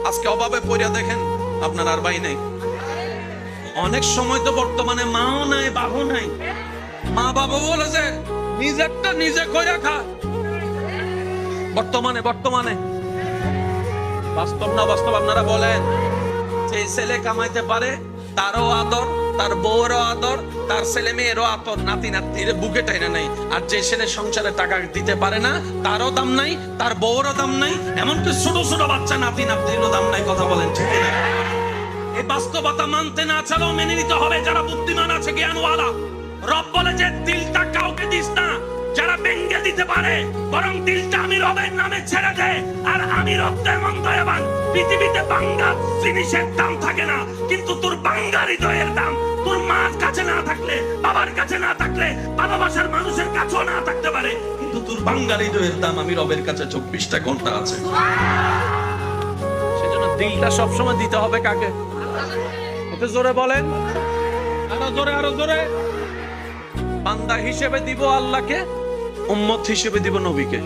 আজকে অভাবে পড়িয়া দেখেন আপনার আর ভাই নাই। অনেক সময় তো বর্তমানে মাও নাই, বাবু নাই। মা বাবা বলেছে নিজেরটা নিজে কইরা খা। বর্তমানে বাস্তব না বাস্তব আপনারা বলেন। যে ছেলে কামাইতে পারে তারও আদর, তার বউরও আদর, তার ছেলে মেয়েরও আদর, নাতি নাতির বুকে টাইনা নাই। আর যে ছেলে সংসারে টাকা দিতে পারে না তারও দাম নাই, তার বউরও দাম নাই, এমনকি ছোট ছোট বাচ্চা নাতি নাতিরও দাম নাই। কথা বলেন ঠিক না? এই বাস্তবতা মানতে না চালেও মেনে নিতে হবে যারা বুদ্ধিমান আছে, জ্ঞানওয়ালা। রব বলে যে দিলটা কাউকে দিস না যারা ভেঙে দিতে পারে, বরং দিলটা আমি রবের নামে ছেড়ে দে। আর আমি রব তেমন দয়াবান। পৃথিবীতে বাঙ্গা জিনিসের দাম থাকে না, কিন্তু তোর বাঙ্গা হৃদয়ের দাম তোর মার কাছে না থাকলে, বাবার কাছে না থাকলে, ভালোবাসার মানুষের কাছেও না থাকতে পারে, কিন্তু তোর বাঙ্গা হৃদয়ের দাম আমি রবের কাছে 24টা ঘন্টা আছে। সেজন্য দিলটা সবসময় দিতে হবে কাকে? একটু জোরে বলেন, আরো জোরে। বান্দা হিসেবে দিব আল্লাহকে, উম্মত হিসেবে দিব নবীকে।